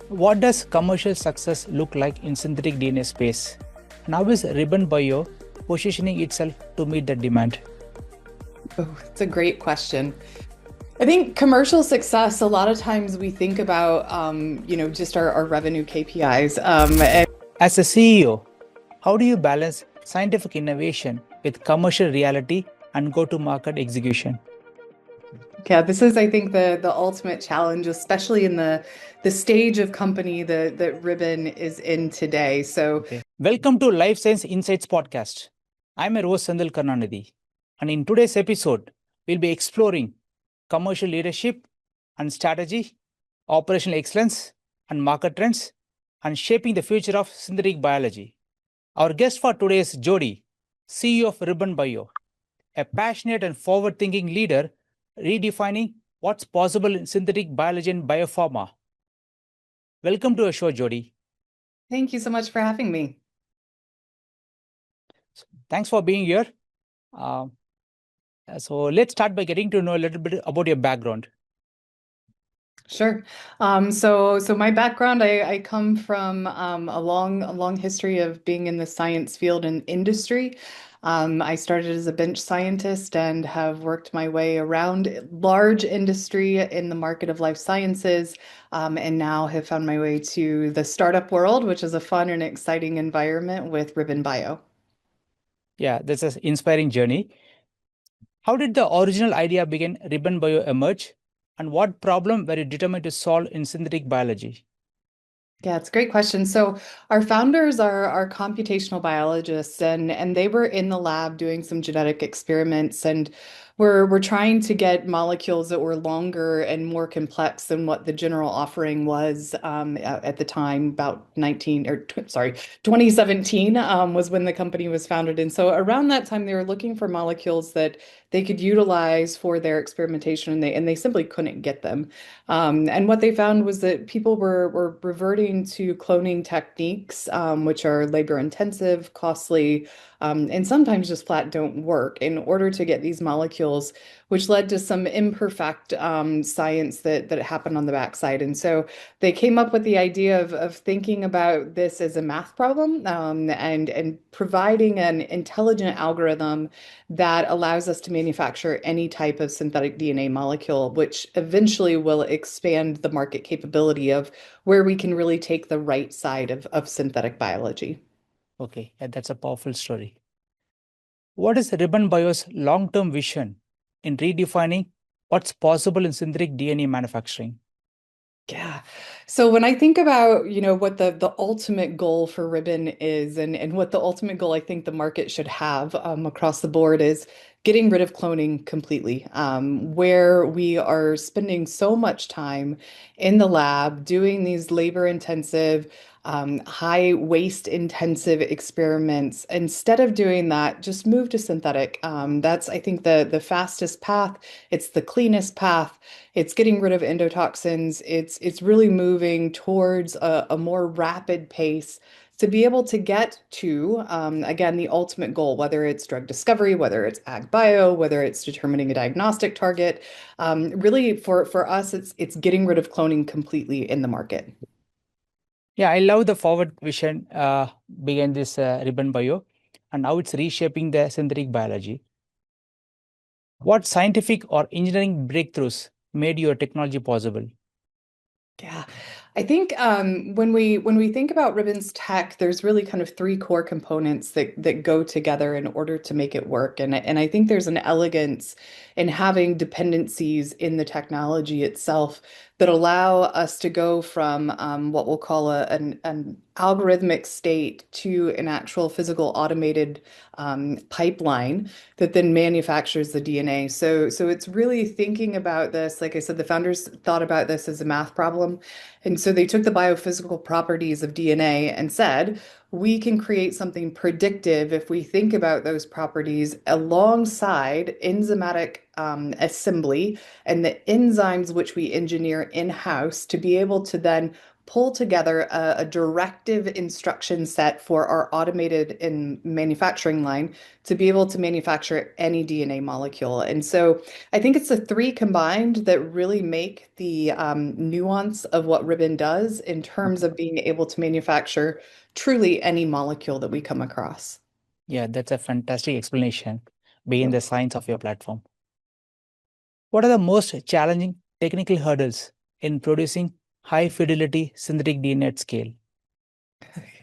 What does commercial success look like in synthetic DNA space? And how is Ribbon Bio positioning itself to meet that demand? Oh, it's a great question. I think commercial success, a lot of times we think about, just our revenue KPIs. As a CEO, how do you balance scientific innovation with commercial reality and go-to-market execution? Yeah, this is, I think, the ultimate challenge, especially in the stage of company that Ribbon is in today. So Okay. Welcome to Life Science Insights Podcast. I'm your host Sandal Karnanidhi, and in today's episode, we'll be exploring commercial leadership and strategy, operational excellence and market trends, and shaping the future of synthetic biology. Our guest for today is Jodi, CEO of Ribbon Bio, a passionate and forward-thinking leader redefining what's possible in synthetic biology and biopharma. Welcome to our show, Jodi. thank you so much for having me. Thanks for being here. Uh, so let's start by getting to know a little bit about your background. Sure. So my background, I come from a long history of being in the science field and industry. I started as a bench scientist and have worked my way around large industry in the market of life sciences, and now have found my way to the startup world, which is a fun and exciting environment with Ribbon Bio. Yeah, that's an inspiring journey. How did the original idea begin Ribbon Bio emerge? And what problem were you determined to solve in synthetic biology? Yeah, it's a great question. So our founders are computational biologists, and they were in the lab doing some genetic experiments, and we're trying to get molecules that were longer and more complex than what the general offering was at the time, about 2017 was when the company was founded. And so around that time, they were looking for molecules that they could utilize for their experimentation, and they simply couldn't get them. And what they found was that people were reverting to cloning techniques, which are labor intensive, costly, and sometimes just flat don't work in order to get these molecules, which led to some imperfect science that happened on the backside. And so they came up with the idea of thinking about this as a math problem, and providing an intelligent algorithm that allows us to manufacture any type of synthetic DNA molecule, which eventually will expand the market capability of where we can really take the right side of synthetic biology. Okay, yeah, that's a powerful story. What is Ribbon Bio's long term vision in redefining what's possible in synthetic DNA manufacturing? Yeah. So when I think about, what the ultimate goal for Ribbon is, and what the ultimate goal I think the market should have across the board is getting rid of cloning completely, where we are spending so much time in the lab doing these labor intensive, high waste intensive experiments. Instead of doing that, just move to synthetic. That's, I think, the fastest path. It's the cleanest path. It's getting rid of endotoxins. It's really moving towards a more rapid pace to be able to get to, again, the ultimate goal, whether it's drug discovery, whether it's ag bio, whether it's determining a diagnostic target. Really, for us, it's getting rid of cloning completely in the market. Yeah, I love the forward vision behind this Ribbon Bio and how it's reshaping the synthetic biology. What scientific or engineering breakthroughs made your technology possible? Yeah, I think when we think about Ribbon's tech, there's really kind of three core components that go together in order to make it work. And I think there's an elegance in having dependencies in the technology itself that allow us to go from what we'll call an algorithmic state to an actual physical automated pipeline that then manufactures the DNA. So it's really thinking about this. Like I said, the founders thought about this as a math problem. And so they took the biophysical properties of DNA and said, we can create something predictive if we think about those properties alongside enzymatic assembly and the enzymes which we engineer in-house to be able to then pull together a directive instruction set for our automated in manufacturing line to be able to manufacture any DNA molecule. And so I think it's the three combined that really make the nuance of what Ribbon does in terms of being able to manufacture truly any molecule that we come across. Yeah, that's a fantastic explanation behind the science of your platform. What are the most challenging technical hurdles in producing high fidelity synthetic DNA at scale?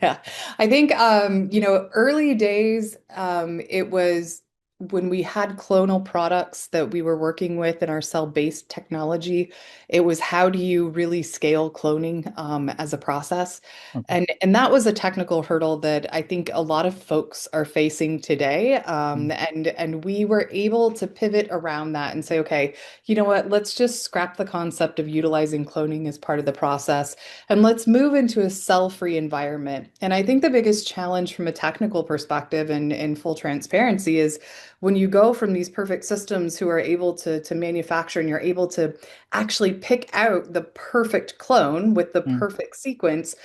Yeah, I think early days, it was when we had clonal products that we were working with in our cell-based technology, it was how do you really scale cloning as a process? Okay. And that was a technical hurdle that I think a lot of folks are facing today. Mm. And we were able to pivot around that and say, okay, you know what, let's just scrap the concept of utilizing cloning as part of the process and let's move into a cell-free environment. And I think the biggest challenge from a technical perspective and in full transparency is when you go from these perfect systems who are able to manufacture and you're able to actually pick out the perfect clone with the Mm. perfect sequence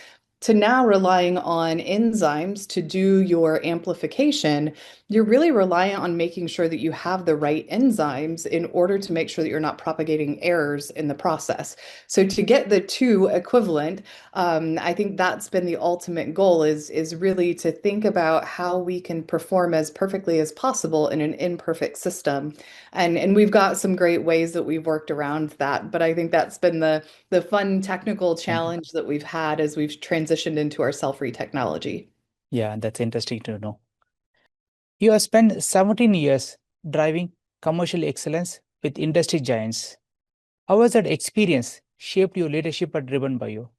to now relying on enzymes to do your amplification, you're really reliant on making sure that you have the right enzymes in order to make sure that you're not propagating errors in the process. So to get the two equivalent, I think that's been the ultimate goal is really to think about how we can perform as perfectly as possible in an imperfect system. And we've got some great ways that we've worked around that, but I think that's been the fun technical Thank you. challenge that we've had as we've transitioned into our cell-free technology. Yeah, that's interesting to know. You have spent 17 years driving commercial excellence with industry giants. How has that experience shaped your leadership at Ribbon Bio?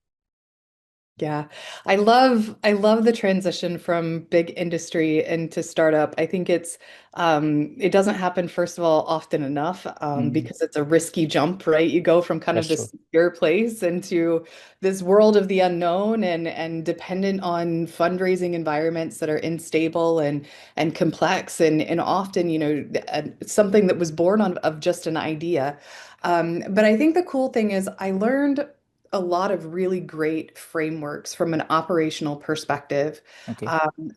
Yeah, I love the transition from big industry into startup. I think it doesn't happen first of all often enough Mm. because it's a risky jump, right? You go from kind of That's this true. secure place into this world of the unknown and dependent on fundraising environments that are unstable and complex and often, something that was born of just an idea. But I think the cool thing is I learned a lot of really great frameworks from an operational perspective Okay.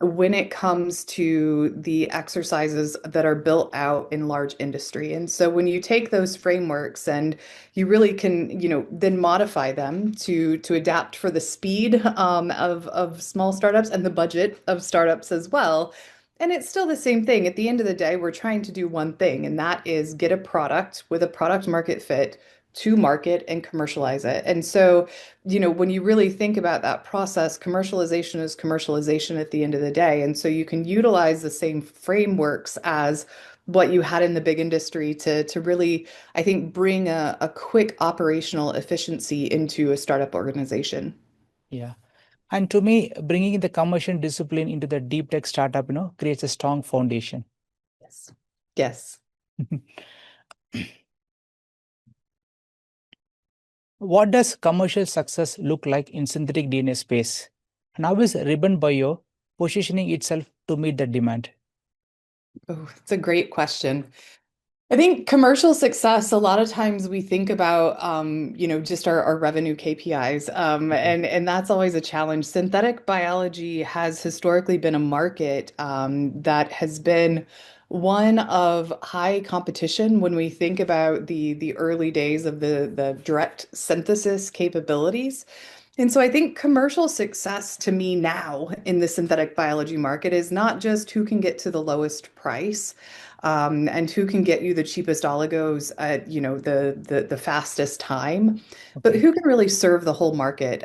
when it comes to the exercises that are built out in large industry. And so when you take those frameworks and you really can, then modify them to adapt for the speed of small startups and the budget of startups as well. And it's still the same thing. At the end of the day, we're trying to do one thing, and that is get a product with a product market fit to market and commercialize it. And so, when you really think about that process, commercialization is commercialization at the end of the day. And so you can utilize the same frameworks as what you had in the big industry to really, I think, bring a quick operational efficiency into a startup organization. Yeah. And to me, bringing the commercial discipline into the deep tech startup, creates a strong foundation. Yes. Yes. What does commercial success look like in synthetic DNA space? And how is Ribbon Bio positioning itself to meet the demand? Oh, it's a great question. I think commercial success, a lot of times we think about, just our revenue KPIs, Okay. and that's always a challenge. Synthetic biology has historically been a market that has been one of high competition when we think about the early days of the direct synthesis capabilities. And so I think commercial success to me now in the synthetic biology market is not just who can get to the lowest price, and who can get you the cheapest oligos at, the fastest time, but Okay. who can really serve the whole market.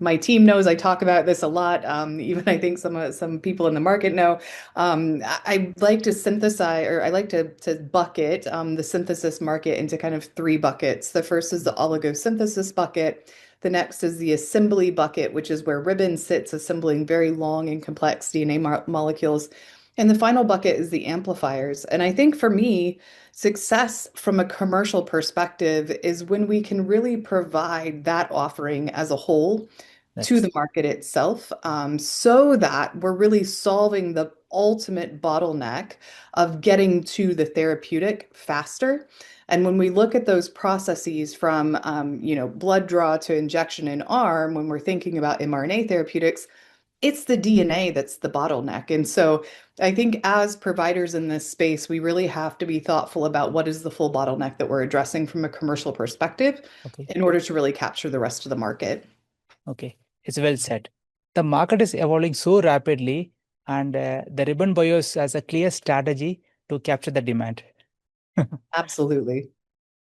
My team knows I talk about this a lot. Even I think some people in the market know. I like to synthesize, or I like to bucket the synthesis market into kind of three buckets. The first is the oligosynthesis bucket. The next is the assembly bucket, which is where Ribbon sits assembling very long and complex DNA molecules. And the final bucket is the amplifiers. And I think for me, success from a commercial perspective is when we can really provide that offering as a whole to That's the market itself, so that we're really solving the ultimate bottleneck of getting to the therapeutic faster. And when we look at those processes from, blood draw to injection in arm, when we're thinking about mRNA therapeutics, it's the DNA that's the bottleneck. And so I think as providers in this space, we really have to be thoughtful about what is the full bottleneck that we're addressing from a commercial perspective okay. in order to really capture the rest of the market. Okay. It's well said. The market is evolving so rapidly, and the ribbon bios has a clear strategy to capture the demand. Absolutely.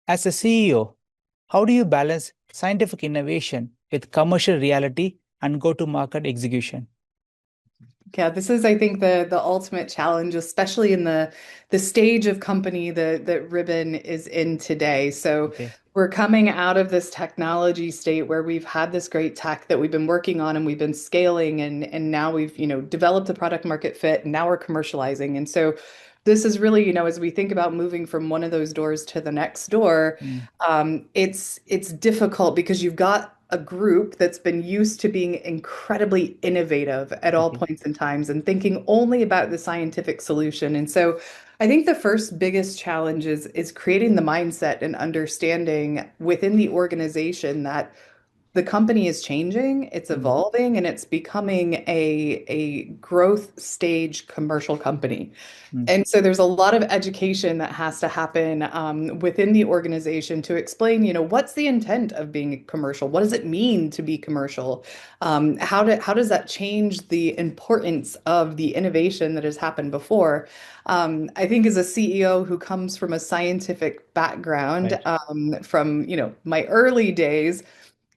As a CEO, how do you balance scientific innovation with commercial reality and go to market execution? Yeah, this is, I think, the ultimate challenge, especially in the stage of company that Ribbon is in today. So Okay. we're coming out of this technology state where we've had this great tech that we've been working on and we've been scaling and now we've, developed the product market fit and now we're commercializing. And so this is really, as we think about moving from one of those doors to the next door, Mm, it's difficult because you've got a group that's been used to being incredibly innovative at all okay. points in times and thinking only about the scientific solution. And so I think the first biggest challenge is creating the mindset and understanding within the organization that the company is changing, it's Mm, evolving, and it's becoming a growth stage commercial company. mm, And so there's a lot of education that has to happen within the organization to explain, what's the intent of being commercial? What does it mean to be commercial? How does that change the importance of the innovation that has happened before? I think as a CEO who comes from a scientific background, right. from, my early days,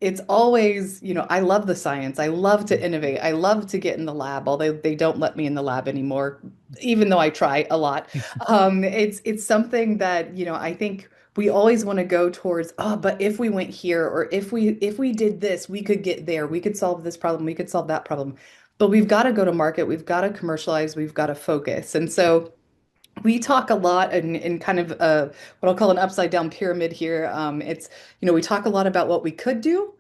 it's always, I love the science. I love to Mm, innovate. I love to get in the lab, although they don't let me in the lab anymore, even though I try a lot. It's something that, I think we always want to go towards, oh, but if we went here or if we did this, we could get there. We could solve this problem. We could solve that problem. But we've got to go to market. We've got to commercialize. We've got to focus. And so we talk a lot in kind of what I'll call an upside down pyramid here. It's, we talk a lot about what we could do,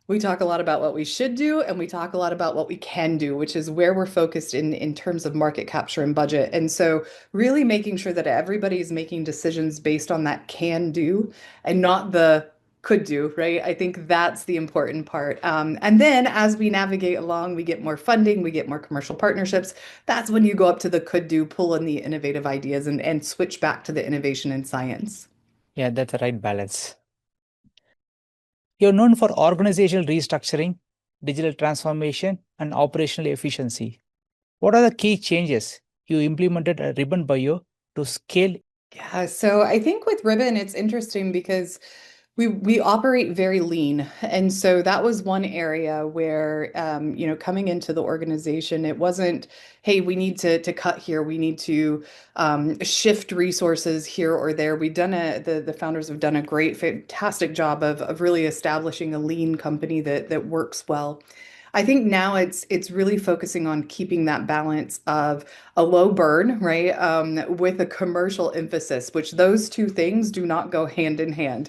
we talk a lot about what we should do, and we talk a lot about what we can do, which is where we're focused in terms of market capture and budget. And so really making sure that everybody is making decisions based on that can do and not the could do, right? I think that's the important part. And then as we navigate along, we get more funding, we get more commercial partnerships. That's when you go up to the could do, pull in the innovative ideas and switch back to the innovation in science. Yeah, that's the right balance. You're known for organizational restructuring, digital transformation, and operational efficiency. What are the key changes you implemented at Ribbon Bio to scale? Yeah, so I think with Ribbon, it's interesting because we operate very lean. And so that was one area where coming into the organization, it wasn't, hey, we need to cut here, we need to shift resources here or there. The founders have done a great, fantastic job of really establishing a lean company that works well. I think now it's really focusing on keeping that balance of a low burn, right? With a commercial emphasis, which those two things do not go hand in hand.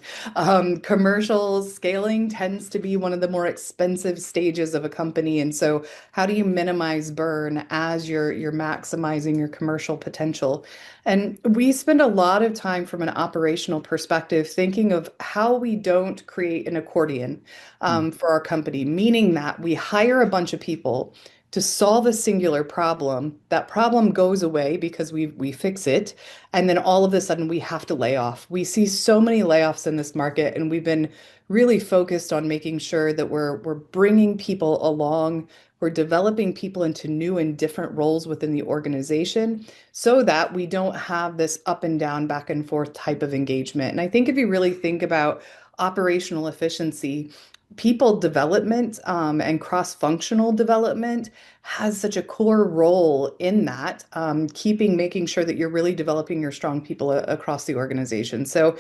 Commercial scaling tends to be one of the more expensive stages of a company. And so how do you minimize burn as you're maximizing your commercial potential? And we spend a lot of time from an operational perspective thinking of how we don't create an accordion Mm, for our company, meaning that we hire a bunch of people to solve a singular problem. That problem goes away because we fix it, and then all of a sudden we have to lay off. We see so many layoffs in this market, and we've been really focused on making sure that we're bringing people along. We're developing people into new and different roles within the organization so that we don't have this up and down, back and forth type of engagement. And I think if you really think about operational efficiency, people development and cross-functional development has such a core role in that, making sure that you're really developing your strong people across the organization. So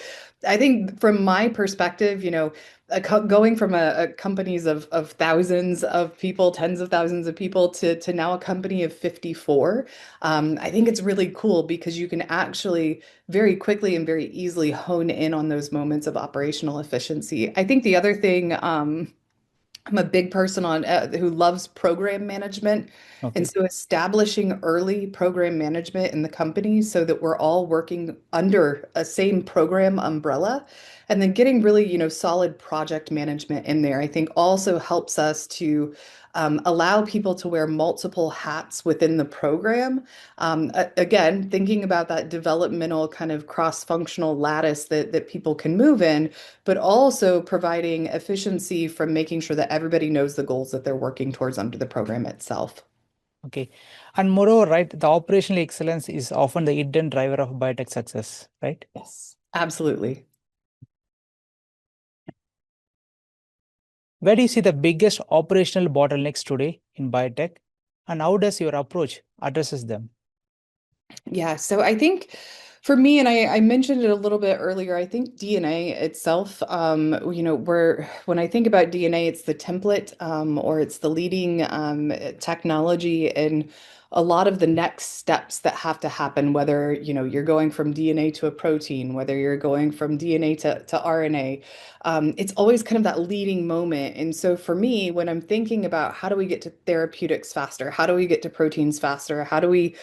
I think from my perspective, going from a companies of thousands of people, tens of thousands of people to now a company of 54, I think it's really cool because you can actually very quickly and very easily hone in on those moments of operational efficiency. I think the other thing I'm a big person on who loves program management. And Okay. so establishing early program management in the company so that we're all working under a same program umbrella and then getting really, solid project management in there, I think also helps us to allow people to wear multiple hats within the program. Again, thinking about that developmental kind of cross-functional lattice that people can move in, but also providing efficiency from making sure that everybody knows the goals that they're working towards under the program itself. Okay. And moreover, right, the operational excellence is often the hidden driver of biotech success, right? Yes, absolutely. Where do you see the biggest operational bottlenecks today in biotech, and how does your approach addresses them? Yeah, so I think for me, and I mentioned it a little bit earlier, I think DNA itself, when I think about DNA, it's the template or it's the leading technology in a lot of the next steps that have to happen, whether, you're going from DNA to a protein, whether you're going from DNA to RNA. It's always kind of that leading moment. And so for me, when I'm thinking about how do we get to therapeutics faster, how do we get to proteins faster, how do we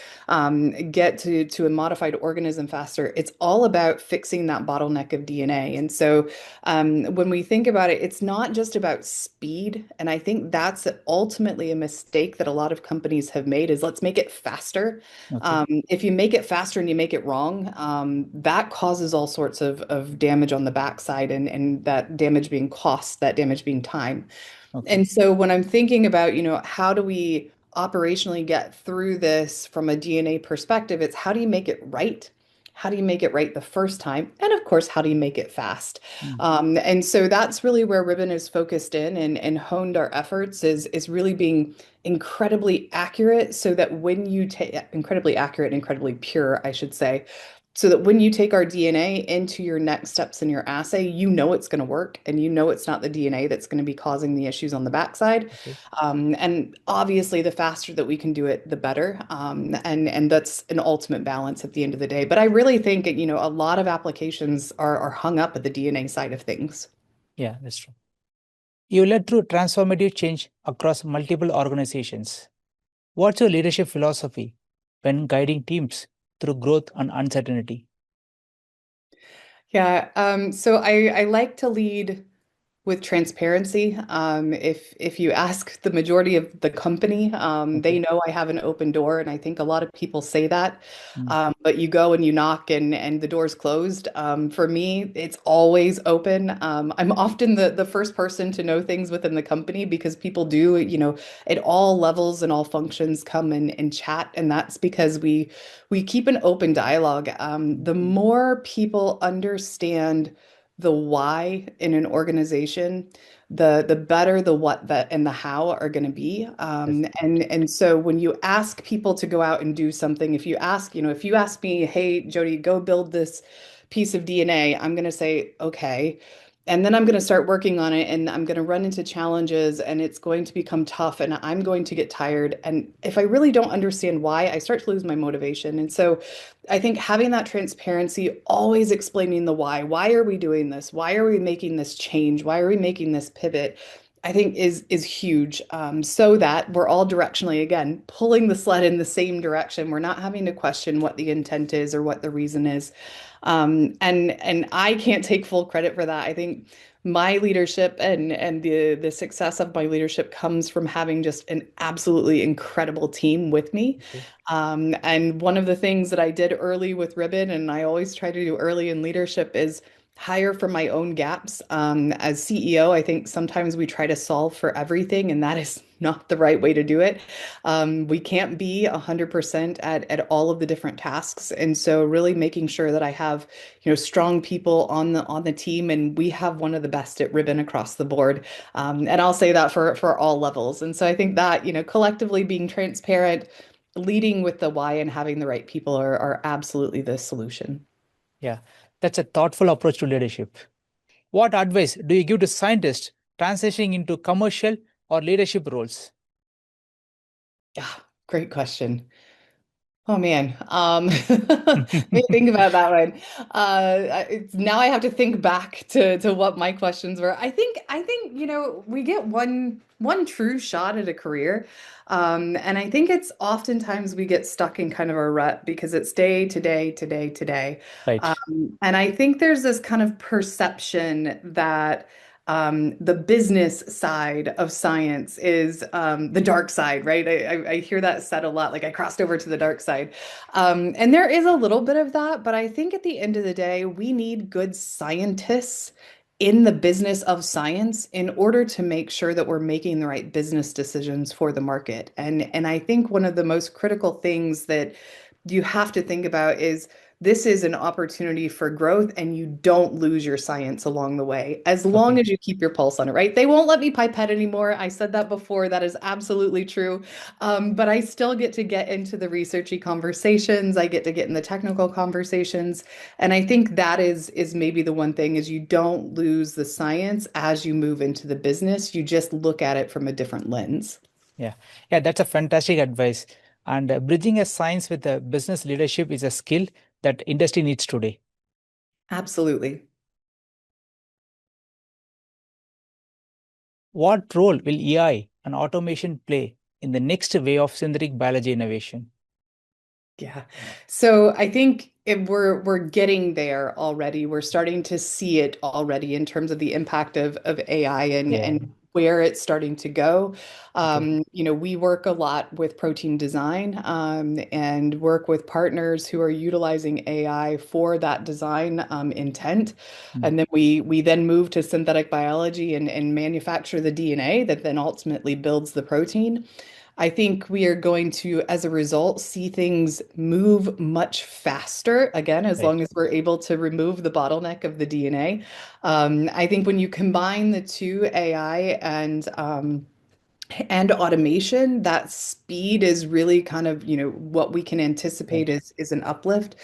get to a modified organism faster. It's all about fixing that bottleneck of DNA. And so when we think about it, it's not just about speed. And I think that's ultimately a mistake that a lot of companies have made is let's make it faster. Okay. If you make it faster and you make it wrong, that causes all sorts of damage on the backside and that damage being cost, that damage being time. Okay. And so when I'm thinking about, how do we operationally get through this from a DNA perspective, it's how do you make it right? How do you make it right the first time? And of course, how do you make it fast? Mm. And so that's really where Ribbon is focused in and honed our efforts is really being incredibly accurate so that when you take incredibly accurate, incredibly pure, I should say, so that when you take our DNA into your next steps in your assay, you know it's going to work and you know it's not the DNA that's going to be causing the issues on the backside. Okay. And obviously, the faster that we can do it, the better. And that's an ultimate balance at the end of the day. But I really think, a lot of applications are hung up at the DNA side of things. Yeah, that's true. You led through transformative change across multiple organizations. What's your leadership philosophy when guiding teams through growth and uncertainty? Yeah, so I like to lead with transparency. If you ask the majority of the company, they Okay. know I have an open door, and I think a lot of people say that. Mm. But you go and you knock, and the door's closed. For me, it's always open. I'm often the first person to know things within the company because people do, at all levels and all functions come and chat, and that's because we keep an open dialogue. The more people understand the why in an organization, the better the what, the and the how are going to be. Yes. And so when you ask people to go out and do something, if you ask me, hey, Jodi, go build this piece of DNA, I'm going to say, okay. And then I'm going to start working on it and I'm going to run into challenges and it's going to become tough and I'm going to get tired. And if I really don't understand why, I start to lose my motivation. And so I think having that transparency, always explaining the why. Why are we doing this? Why are we making this change? Why are we making this pivot? I think is huge, so that we're all directionally again pulling the sled in the same direction. We're not having to question what the intent is or what the reason is, and I can't take full credit for that. I think my leadership and the success of my leadership comes from having just an absolutely incredible team with me. Okay. And one of the things that I did early with Ribbon, and I always try to do early in leadership, is hire for my own gaps. As CEO, I think sometimes we try to solve for everything, and that is not the right way to do it. We can't be 100% at all of the different tasks, and so really making sure that I have, strong people on the team, and we have one of the best at Ribbon across the board. And I'll say that for all levels. And so I think that, collectively being transparent, leading with the why, and having the right people are absolutely the solution. Yeah, that's a thoughtful approach to leadership. What advice do you give to scientists transitioning into commercial or leadership roles? Yeah, great question. Oh man, let me think about that one. Now I have to think back to what my questions were. I think we get one true shot at a career, and I think it's oftentimes we get stuck in kind of a rut because it's day to day to day to day, Right. and I think there's this kind of perception that the business side of science is the dark side, right? I hear that said a lot, like I crossed over to the dark side. And there is a little bit of that, but I think at the end of the day, we need good scientists in the business of science in order to make sure that we're making the right business decisions for the market. And I think one of the most critical things that you have to think about is this is an opportunity for growth and you don't lose your science along the way as long Okay. as you keep your pulse on it, right? They won't let me pipette anymore. I said that before. That is absolutely true. But I still get into the researchy conversations. I get to get in the technical conversations. And I think that is maybe the one thing is you don't lose the science as you move into the business. You just look at it from a different lens. Yeah. Yeah, that's a fantastic advice. And bridging a science with a business leadership is a skill that industry needs today. Absolutely. What role will AI and automation play in the next wave of synthetic biology innovation? Yeah. So I think we're getting there already. We're starting to see it already in terms of the impact of AI Yeah. and where it's starting to go. Okay. We work a lot with protein design and work with partners who are utilizing AI for that design intent. Mm. And then we then move to synthetic biology and manufacture the DNA that then ultimately builds the protein. I think we are going to, as a result, see things move much faster, again, as Right. long as we're able to remove the bottleneck of the DNA. I think when you combine the two, AI and automation, that speed is really kind of, what we can anticipate Right. is an uplift.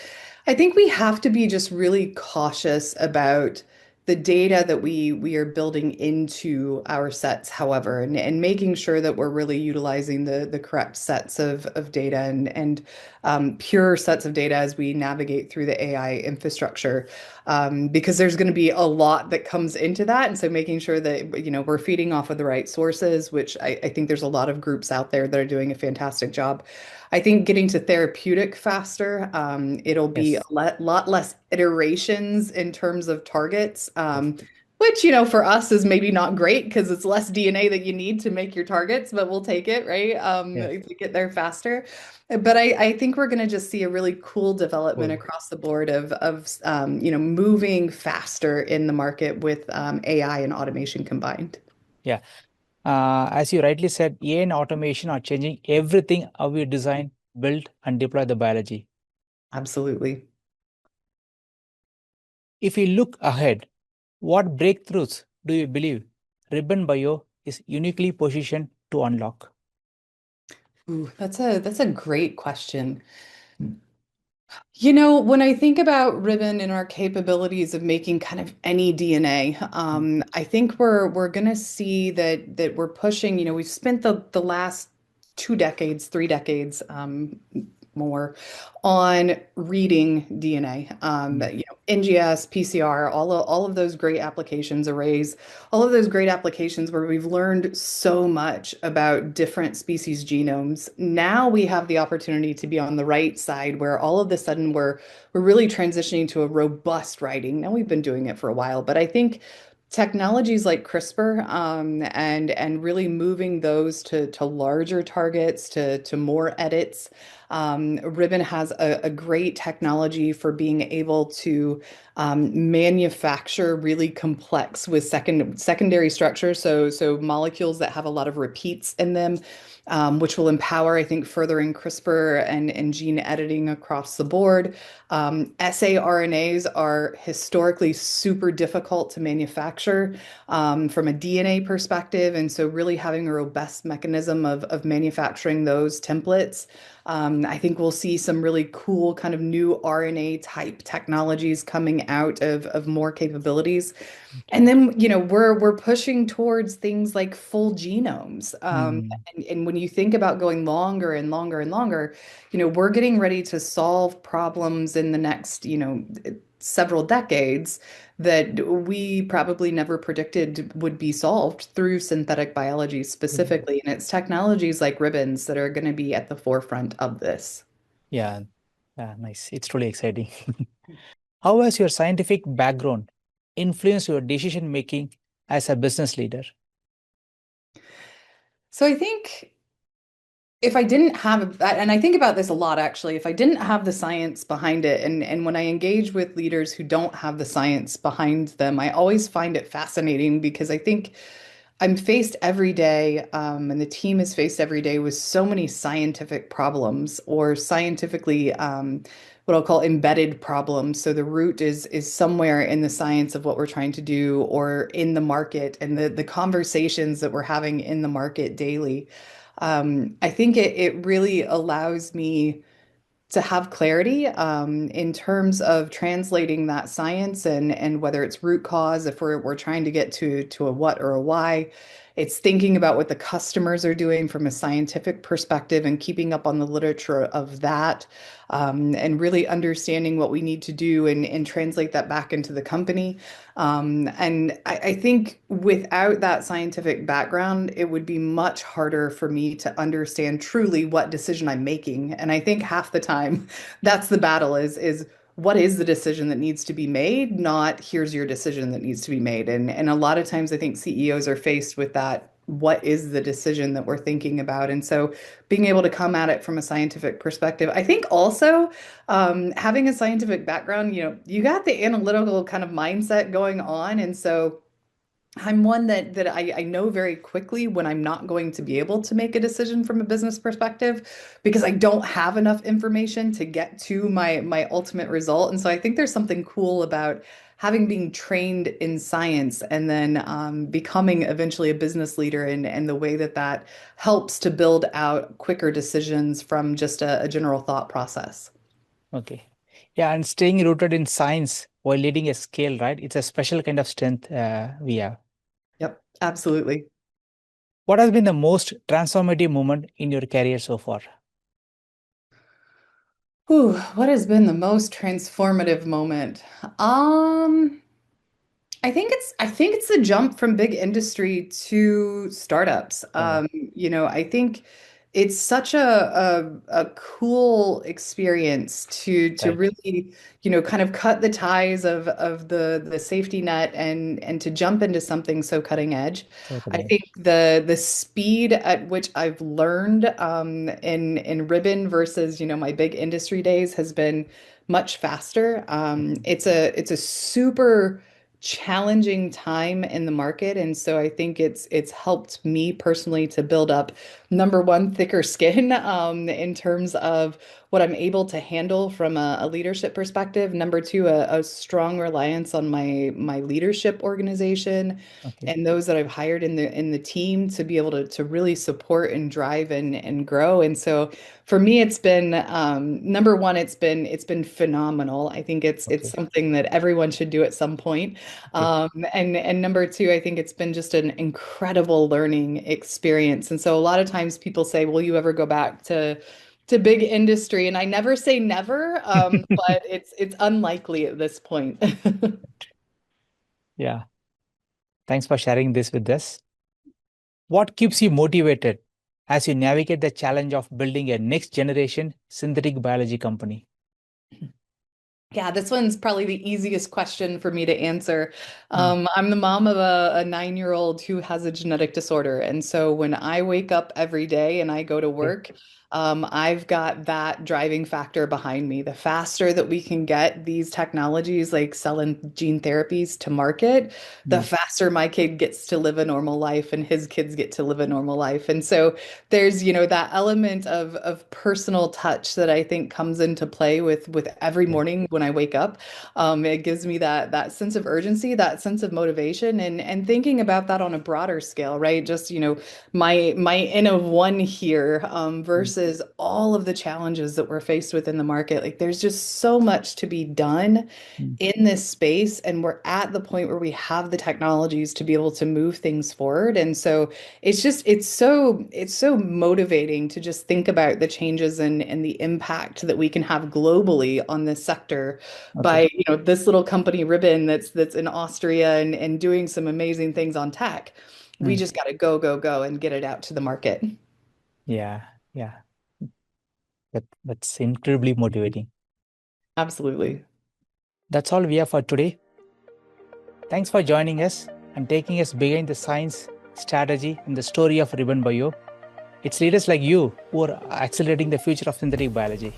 I think we have to be just really cautious about the data that we are building into our sets, however, and making sure that we're really utilizing the correct sets of data and pure sets of data as we navigate through the AI infrastructure. Because there's going to be a lot that comes into that. And so making sure that, we're feeding off of the right sources, which I think there's a lot of groups out there that are doing a fantastic job. I think getting to therapeutic faster, it'll be a Yes. lot less iterations in terms of targets, Yes. which, for us is maybe not great because it's less DNA that you need to make your targets, but we'll take it, right? Yes. To get there faster. But I think we're going to just see a really cool development Cool. across the board of moving faster in the market with AI and automation combined. Yeah. As you rightly said, AI and automation are changing everything how we design, build, and deploy the biology. Absolutely. If we look ahead, what breakthroughs do you believe Ribbon Bio is uniquely positioned to unlock? Ooh, that's a great question. Mm. When I think about Ribbon and our capabilities of making kind of any DNA, Mm. I think we're gonna see that we're pushing, we've spent the last 2 decades, 3 decades, more on reading DNA. Mm. NGS, PCR, all of those great applications, arrays, all of those great applications where we've learned so much about different species genomes. Now we have the opportunity to be on the right side where all of a sudden we're really transitioning to a robust writing. Now we've been doing it for a while, but I think technologies like CRISPR and really moving those to larger targets to more edits. Ribbon has a great technology for being able to manufacture really complex with secondary structures, so molecules that have a lot of repeats in them, which will empower, I think, furthering CRISPR and gene editing across the board. saRNAs are historically super difficult to manufacture from a DNA perspective, and so really having a robust mechanism of manufacturing those templates I think we'll see some really cool kind of new RNA type technologies coming out of more capabilities. And then, we're pushing towards things like full genomes. Mm, And when you think about going longer and longer and longer, we're getting ready to solve problems in the next, several decades that we probably never predicted would be solved through synthetic biology specifically. And it's technologies like ribbons that are going to be at the forefront of this. yeah, yeah, nice. It's truly exciting. How has your scientific background influenced your decision making as a business leader? So I think if I didn't have, and I think about this a lot actually, if I didn't have the science behind it, and when I engage with leaders who don't have the science behind them, I always find it fascinating because I think I'm faced every day, and the team is faced every day with so many scientific problems or scientifically, what I'll call embedded problems. So the root is somewhere in the science of what we're trying to do or in the market and the conversations that we're having in the market daily. I think it really allows me to have clarity in terms of translating that science and whether it's root cause, if we're trying to get to a what or a why. It's thinking about what the customers are doing from a scientific perspective and keeping up on the literature of that, and really understanding what we need to do and translate that back into the company. And I think without that scientific background, it would be much harder for me to understand truly what decision I'm making. And I think half the time that's the battle is what is the decision that needs to be made, not here's your decision that needs to be made. And a lot of times I think CEOs are faced with that. What is the decision that we're thinking about? And so being able to come at it from a scientific perspective, I think also having a scientific background, you got the analytical kind of mindset going on. And so I'm one that I know very quickly when I'm not going to be able to make a decision from a business perspective because I don't have enough information to get to my ultimate result. And so I think there's something cool about having been trained in science and then becoming eventually a business leader and the way that that helps to build out quicker decisions from just a general thought process. Okay. Yeah, and staying rooted in science while leading a scale, right? It's a special kind of strength we have. Yep, absolutely. What has been the most transformative moment in your career so far? Whew, what has been the most transformative moment? Um, I think it's the jump from big industry to startups. Oh, I think it's such a cool experience to right. really, kind of cut the ties of the safety net and to jump into something so cutting edge. So I cutting think edge. the speed at which I've learned in Ribbon versus, my big industry days has been much faster. It's a super challenging time in the market. And so I think it's helped me personally to build up number one, thicker skin in terms of what I'm able to handle from a leadership perspective. Number two, a strong reliance on my leadership organization Okay. and those that I've hired in the team to be able to really support and drive and grow. And so for me, it's been number one, it's been phenomenal. I think it's Okay. something that everyone should do at some point. Okay. And number two, I think it's been just an incredible learning experience. And so a lot of times people say, "Will you ever go back to big industry?" And I never say never, but it's unlikely at this point. Yeah. Thanks for sharing this with us. What keeps you motivated as you navigate the challenge of building a next generation synthetic biology company? Yeah, this one's probably the easiest question for me to answer. Mm, I'm the mom of a 9-year-old who has a genetic disorder. And so when I wake up every day and I go to okay. work, I've got that driving factor behind me. The faster that we can get these technologies like cell and gene therapies to market, the Mm, faster my kid gets to live a normal life and his kids get to live a normal life. And so there's, that element of personal touch that I think comes into play with every okay. morning when I wake up. It gives me that sense of urgency, that sense of motivation, and thinking about that on a broader scale, right? Just, my N of one here, Mm, versus versus all of the challenges that we're faced with in the market. Like there's just so much to be done Mm. in this space, and we're at the point where we have the technologies to be able to move things forward. And so it's so motivating to just think about the changes and the impact that we can have globally on this sector Okay. by, this little company Ribbon that's in Austria and doing some amazing things on tech. We Mm. just got to go, go, go and get it out to the market. Yeah. Yeah. That's incredibly motivating. Absolutely. That's all we have for today. Thanks for joining us and taking us behind the science, strategy, and the story of Ribbon Bio. It's leaders like you who are accelerating the future of synthetic biology.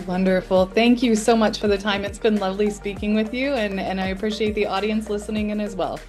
Wonderful. Thank you so much for the time. It's been lovely speaking with you, and I appreciate the audience listening in as well.